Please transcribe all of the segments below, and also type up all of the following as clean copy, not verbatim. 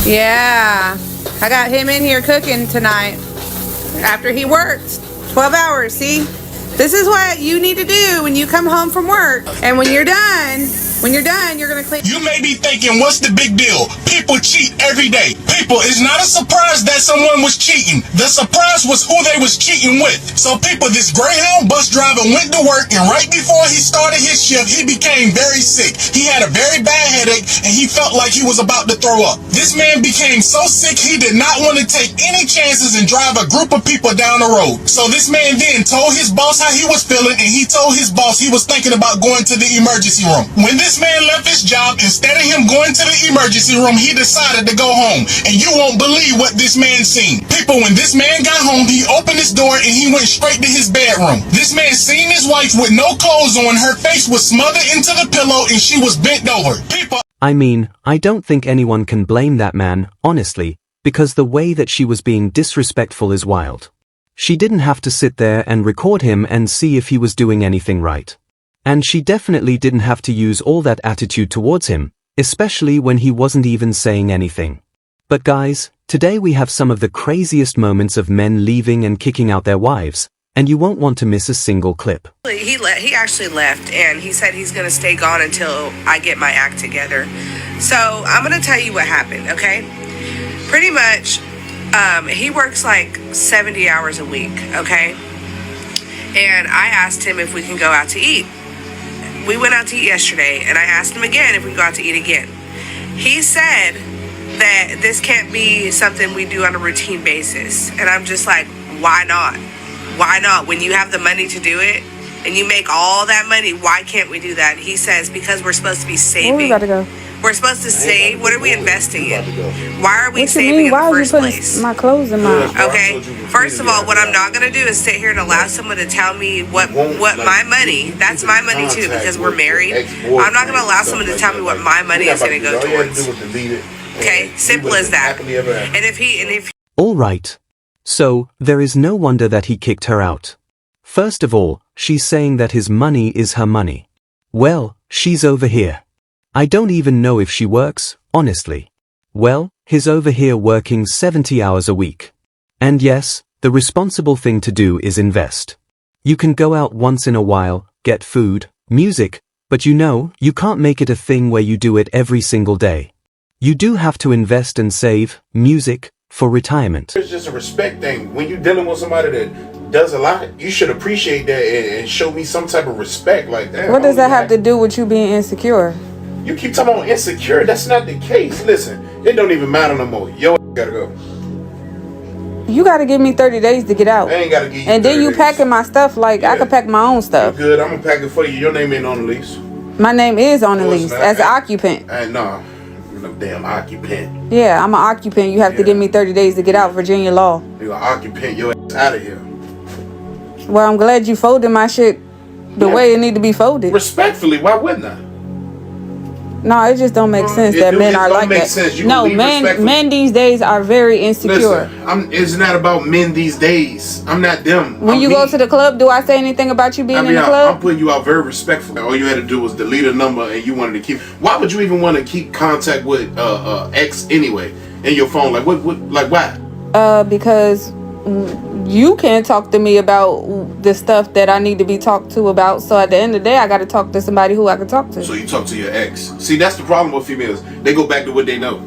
Yeah, I got him in here cooking tonight after he worked 12 hours. See, this is what you need to do when you come home from work. And when you're done, you're gonna clean. You may be thinking, what's the big deal? People cheat every day. People, it's not a surprise that someone was cheating. The surprise was who they was cheating with. So people, this Greyhound bus driver went to work, and right before he started his shift, he became very sick. He had a very bad headache, and he felt like he was about to throw up. This man became so sick, he did not want to take any chances and drive a group of people down the road. So this man then told his boss how he was feeling, and he told his boss he was thinking about going to the emergency room. When this man left his job, instead of him going to the emergency room, he decided to go home. And you won't believe what this man seen. People, when this man got home, he opened his door and he went straight to his bedroom. This man seen his wife with no clothes on. Her face was smothered into the pillow and she was bent over. People, I mean, I don't think anyone can blame that man, honestly, because the way that she was being disrespectful is wild. She didn't have to sit there and record him and see if he was doing anything right. And she definitely didn't have to use all that attitude towards him, especially when he wasn't even saying anything. But guys, today we have some of the craziest moments of men leaving and kicking out their wives, and you won't want to miss a single clip. He actually left, and he said he's gonna stay gone until I get my act together. So I'm gonna tell you what happened, okay? Pretty much, he works like 70 hours a week, okay? And I asked him if we can go out to eat. We went out to eat yesterday, and I asked him again if we can go out to eat again. He said that this can't be something we do on a routine basis. And I'm just like, why not? Why not? When you have the money to do it, and you make all that money, why can't we do that? He says, because we're supposed to be saving. Where we about to go? We're supposed to save. What are we investing in? Why are we What you saving mean? in Why the are you first putting place? my clothes in my... Okay, first of all, what I'm not going to do is sit here and allow someone to tell me what my money, that's my money too, because we're married. I'm not going to allow someone to tell me what my money is going to go towards. Okay, simple as that. And if he All right. So, there is no wonder that he kicked her out. First of all, she's saying that his money is her money. Well, she's over here. I don't even know if she works, honestly. Well, he's over here working 70 hours a week. And yes, the responsible thing to do is invest. You can go out once in a while, get food, music, but you can't make it a thing where you do it every single day. You do have to invest and save, music, for retirement. It's just a respect thing. When you're dealing with somebody that does a lot, you should appreciate that and show me some type of respect like that. What does that have to do with you being insecure? You keep talking about insecure. That's not the case. Listen, it don't even matter no more. Yo, gotta go. You gotta give me 30 days to get out. I ain't gotta give you And then 30 you days. packing my stuff like I could pack my own You stuff. good. I'm gonna pack it for you. Your name ain't on the lease. My name is on the No, it's lease not. as an occupant. No damn occupant. Yeah, I'm an occupant. You have to give me 30 days to get out. Virginia law. You an occupant. Your ass out of here. Well, I'm glad you folded my shit the way it need to be folded. Respectfully, why wouldn't I? No, it just don't make sense it that do- men it are don't like make that. sense. You No, can leave respectfully. men these days are very insecure. Listen, it's not about men these days. I'm not them. When I'm you me. go to the club, do I say anything about you being in the I'm club? putting you out very respectfully. All you had to do was delete a number, and you wanted to keep. Why would you even want to keep contact with ex anyway in your phone? Like what? Like why? Because you can't talk to me about the stuff that I need to be talked to about. So at the end of the day, I got to talk to somebody who I can talk to. So you talk to your ex. See, that's the problem with females. They go back to what they know.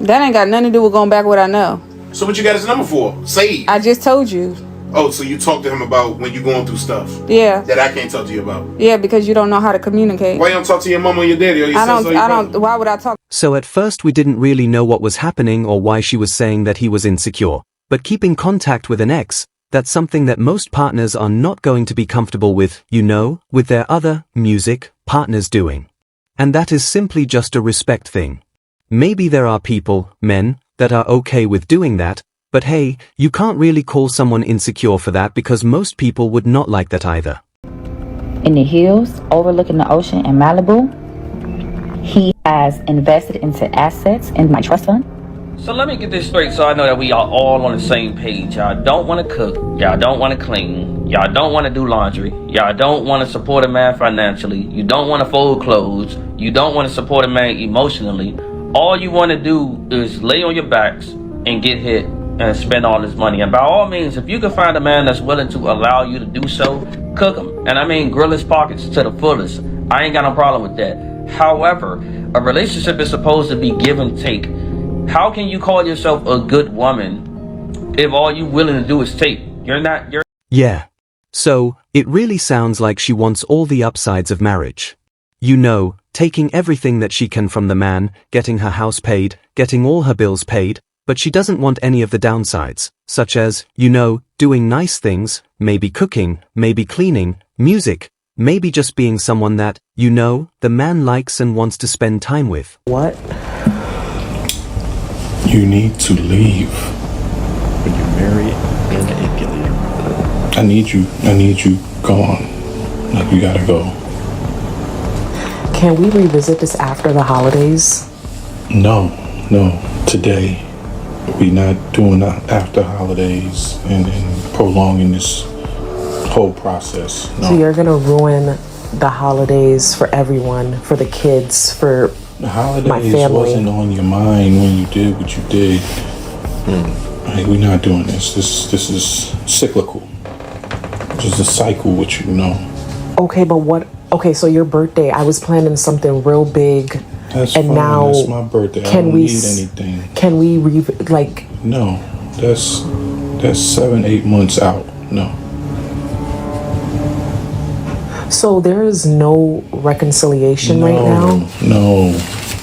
That ain't got nothing to do with going back what I know. So what you got his number for? Save. I just told you. Oh, so you talk to him about when you going through stuff Yeah. that I can't talk to you about. Yeah, because you don't know how to communicate. Why you don't talk to your mom or your daddy or your sister or your brother? Why would I talk? So at first we didn't really know what was happening or why she was saying that he was insecure. But keeping contact with an ex, that's something that most partners are not going to be comfortable with, with their other, music, partners doing. And that is simply just a respect thing. Maybe there are people, men, that are okay with doing that, but hey, you can't really call someone insecure for that because most people would not like that either. In the hills, overlooking the ocean in Malibu, he has invested into assets in my trust fund. So let me get this straight so I know that we are all on the same page. Y'all don't want to cook. Y'all don't want to clean. Y'all don't want to do laundry. Y'all don't want to support a man financially. You don't want to fold clothes. You don't want to support a man emotionally. all you want to do is lay on your backs and get hit and spend all this money. And by all means, if you can find a man that's willing to allow you to do so, cook him. And I mean grill his pockets to the fullest. I ain't got no problem with that. However, a relationship is supposed to be give and take. How can you call yourself a good woman if all you willing to do is take? Yeah. So, it really sounds like she wants all the upsides of marriage. You know, taking everything that she can from the man, getting her house paid, getting all her bills paid, but she doesn't want any of the downsides, such as, you know, doing nice things, maybe cooking, maybe cleaning, music, maybe just being someone that, you know, the man likes and wants to spend time with. What? You need to leave. When you marry a manipulator. I need you gone. Like, you gotta go. Can we revisit this after the holidays? No. Today. We not doing that after holidays and prolonging this whole process. No. So you're gonna ruin the holidays for everyone, for the kids, for the holidays my family. Wasn't on your mind when you did what you did. Like, we're not doing this. This is cyclical. Just a cycle, what you know. Okay, but what? Okay, so your birthday, I was planning something real big. That's and fine. now That's my birthday. I don't need anything. Can we No, that's 7-8 months out. No. So there is no reconciliation right now? No.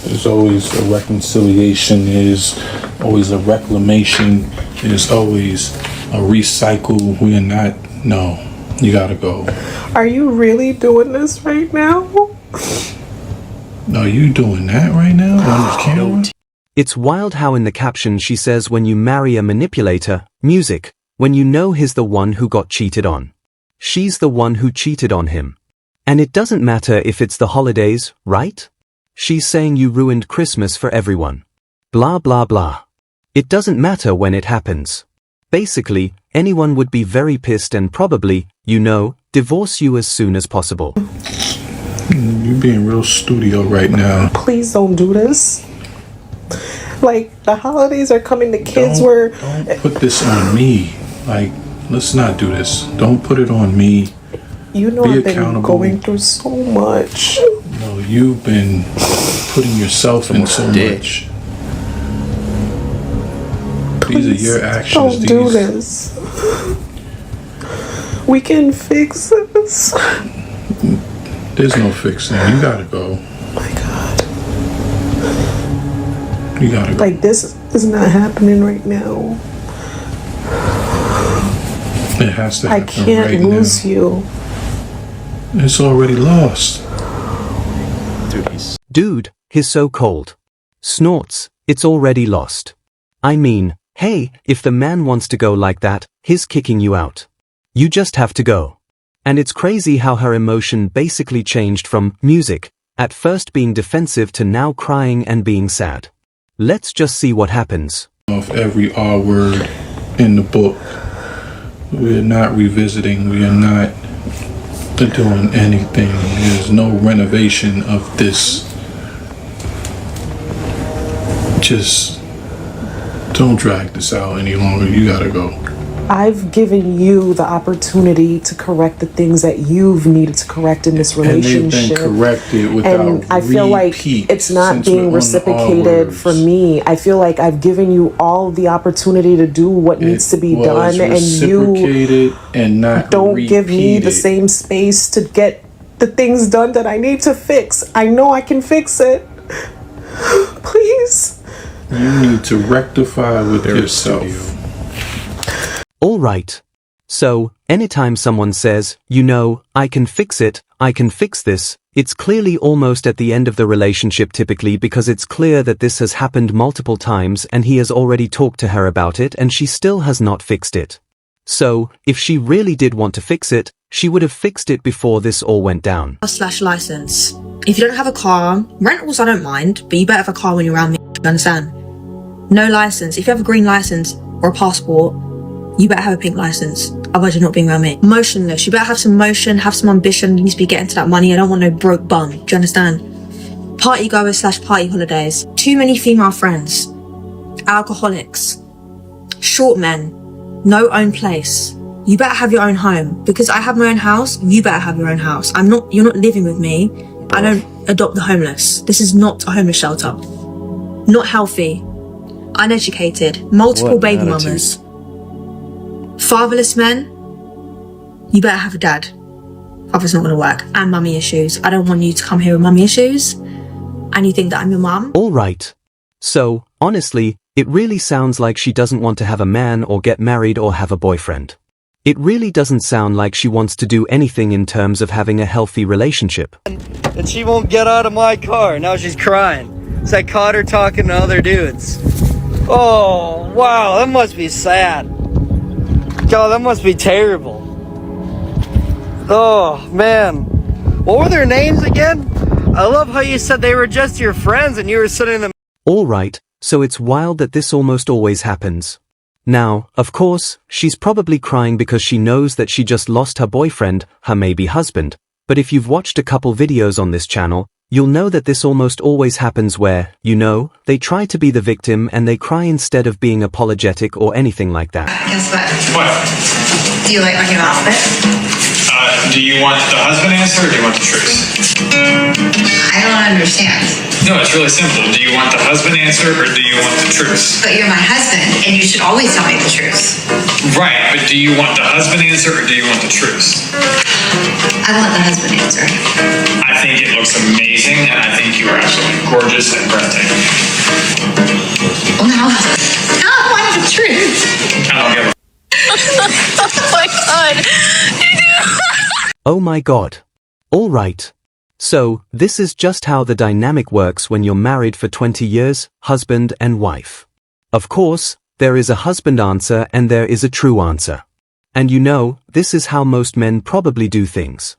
There's always a reconciliation. There's always a reclamation. There's always a recycle. We are not. No. You gotta go. Are you really doing this right now? No, you doing that right now on the camera? It's wild how in the caption she says when you marry a manipulator, music, when you know he's the one who got cheated on. She's the one who cheated on him. And it doesn't matter if it's the holidays, right? She's saying you ruined Christmas for everyone. Blah blah blah. It doesn't matter when it happens. Basically, anyone would be very pissed and probably, you know, divorce you as soon as possible. You're being real studio right now. Please don't do this. Like, the holidays are coming, the kids Don't put this on me. Like, let's not do this. Don't put it on me. You know, I've been going through so much. No, you've been putting yourself in so much. These are your actions. Don't do this. We can fix this. There's no fixing. You gotta go. Oh my God. You gotta go. Like, this is not happening right now. It has to happen. I can't right lose now. you. It's already lost. Dude, he's so cold. Snorts, it's already lost. I mean, hey, if the man wants to go like that, he's kicking you out. You just have to go. And it's crazy how her emotion basically changed from music, at first being defensive to now crying and being sad. Let's just see what happens. Of every R word in the book. We're not revisiting. We are not doing anything. There's no renovation of this. Just don't drag this out any longer. You gotta go. I've given you the opportunity to correct the things that you've needed to correct in this relationship. And they've been corrected without and I feel like it's not being reciprocated for me. I feel like I've given you all the opportunity to do what needs to be done, and you and not don't give me the same space to get the things done that I need to fix. I know I can fix it. Please. You need to rectify with yourself. Alright. So, anytime someone says, you know, I can fix it, I can fix this, it's clearly almost at the end of the relationship typically because it's clear that this has happened multiple times and he has already talked to her about it and she still has not fixed it. So, if she really did want to fix it, she would have fixed it before this all went down. / license. If you don't have a car, rentals I don't mind, but you better have a car when you're around me, you understand? No license. If you have a green license or a passport, you better have a pink license, otherwise you're not being around me. Motionless. You better have some motion, have some ambition. You need to be getting to that money. I don't want no broke bum. Do you understand? party goers / party holidays, too many female friends, alcoholics, short men, no own place. You better have your own home. Because I have my own house, you better have your own house. You're not living with me. I don't adopt the homeless. This is not a homeless shelter. Not healthy, uneducated, multiple baby mamas, fatherless men. You better have a dad. Father's not gonna work. And mummy issues. I don't want you to come here with mummy issues and you think that I'm your mum. All right. So, honestly, it really sounds like she doesn't want to have a man or get married or have a boyfriend. It really doesn't sound like she wants to do anything in terms of having a healthy relationship. And she won't get out of my car. Now she's crying. So I caught her talking to other dudes. Oh, wow, that must be sad. God, that must be terrible. Oh, man. What were their names again? I love how you said they were just your friends and you were sitting them. All right, so it's wild that this almost always happens. Now, of course, she's probably crying because she knows that she just lost her boyfriend, her maybe husband, but if you've watched a couple videos on this channel, you'll know that this almost always happens where, you know, they try to be the victim and they cry instead of being apologetic or anything like that. Guess what? What? Do you like my new outfit? Do you want the husband answer or do you want the truth? I don't understand. No, it's really simple. Do you want the husband answer or do you want the truth? But you're my husband, and you should always tell me the truth. Right, but do you want the husband answer or do you want the truth? I want the husband answer. I think it looks amazing, and I think you are absolutely gorgeous and breathtaking. Well, now I want the truth. I don't give a Oh my god. Oh my god. All right. So, this is just how the dynamic works when you're married for 20 years, husband and wife. Of course, there is a husband answer and there is a true answer. And you know, this is how most men probably do things.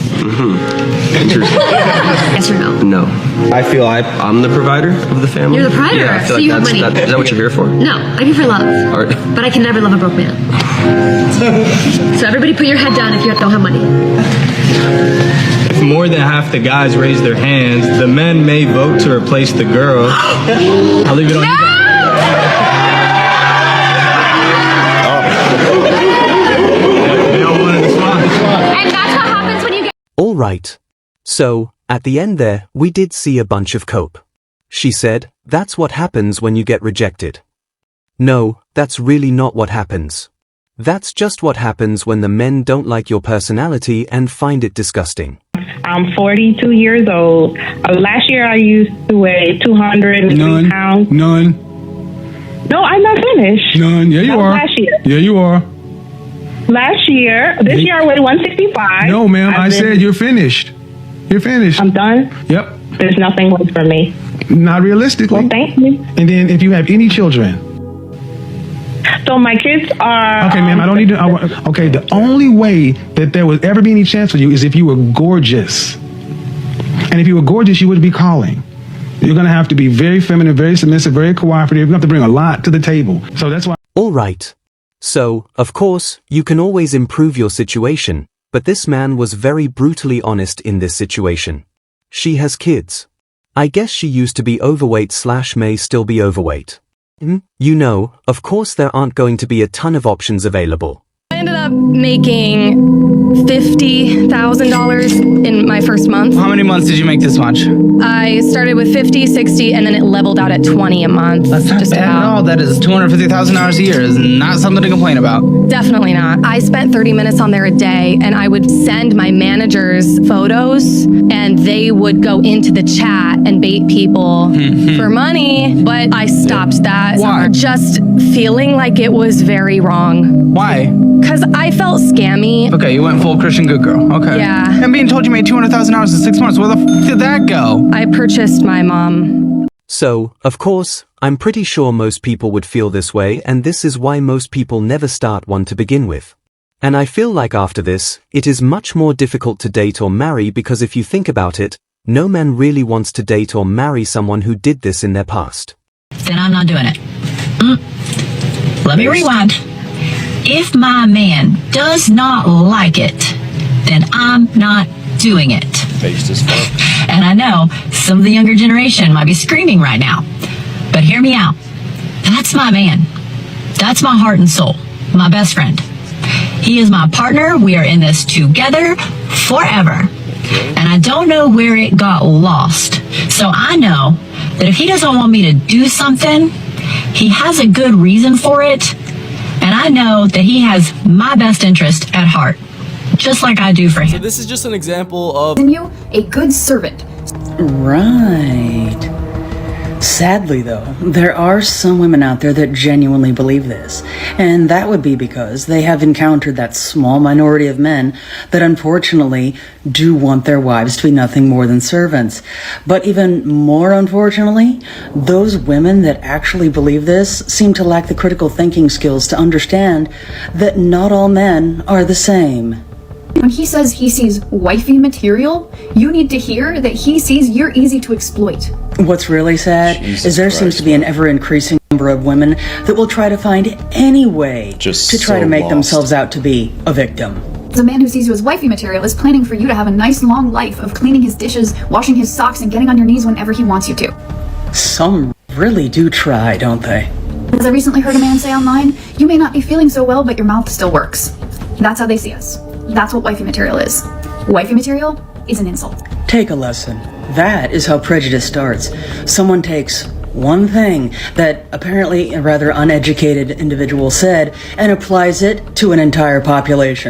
Yes or no? No. I feel I'm the provider of the family. You're the provider, Yeah, I feel so like you have money. Is that what you're here for? No, I'm here for love. All right. But I can never love a broke man. So everybody put your head down if you don't have money. If more than half the guys raise their hands, the men may vote to replace the girl. I'll leave it on you guys. And that's what happens when you get... All right. So, at the end there, we did see a bunch of cope. She said, that's what happens when you get rejected. No, that's really not what happens. That's just what happens when the men don't like your personality and find it disgusting. I'm 42 years old. Last year I used to weigh 203 pounds. None. No, I'm not finished. None. Yeah, you are. Last year. Yeah, you are. This year I weighed 165. No, ma'am. I said you're finished. You're finished. I'm done? Yep. There's nothing left for me. Not realistically. Well, thank you. And then if you have any children. So my kids are... Okay, ma'am, I don't need to... okay, the only way that there would ever be any chance for you is if you were gorgeous. And if you were gorgeous, you wouldn't be calling. You're going to have to be very feminine, very submissive, very cooperative. You're going to have to bring a lot to the table. So that's why... All right. So, of course, you can always improve your situation, but this man was very brutally honest in this situation. She has kids. I guess she used to be overweight / may still be overweight. You know, of course there aren't going to be a ton of options available. I ended up making $50,000 in my first month. How many months did you make this much? I started with 50, 60, and then it leveled out at 20 a month. That's not bad at all. That is $250,000 a year. Is not something to complain about. Definitely not. I spent 30 minutes on there a day, and I would send my managers photos, and they would go into the chat and bait people for money, but I stopped that. Why? Just feeling like it was very wrong. Why? Because I felt scammy. Okay, you went full Christian good girl. Okay. Yeah. And being told you made $200,000 in 6 months. Where the f did that go? I purchased my mom. So, of course, I'm pretty sure most people would feel this way, and this is why most people never start one to begin with. And I feel like after this, it is much more difficult to date or marry because if you think about it, no man really wants to date or marry someone who did this in their past. Then I'm not doing it. Let me rewind. If my man does not like it, then I'm not doing it. Based as fuck. And I know some of the younger generation might be screaming right now. But hear me out. That's my man. That's my heart and soul. My best friend. He is my partner. We are in this together forever. And I don't know where it got lost. So I know that if he doesn't want me to do something, he has a good reason for it. And I know that he has my best interest at heart. Just like I do for him. So this is just an example of you a good servant. Right. Sadly, though, there are some women out there that genuinely believe this. And that would be because they have encountered that small minority of men that unfortunately do want their wives to be nothing more than servants. But even more unfortunately, those women that actually believe this seem to lack the critical thinking skills to understand that not all men are the same. When he says he sees wifey material, you need to hear that he sees you're easy to exploit. What's really sad is there seems to be an ever-increasing number of women that will try to find any way to try to make themselves out to be a victim. The man who sees you as wifey material is planning for you to have a nice long life of cleaning his dishes, washing his socks, and getting on your knees whenever he wants you to. Some really do try, don't they? As I recently heard a man say online, you may not be feeling so well, but your mouth still works. That's how they see us. That's what wifey material is. Wifey material is an insult. Take a lesson. That is how prejudice starts. Someone takes one thing that apparently a rather uneducated individual said and applies it to an entire population.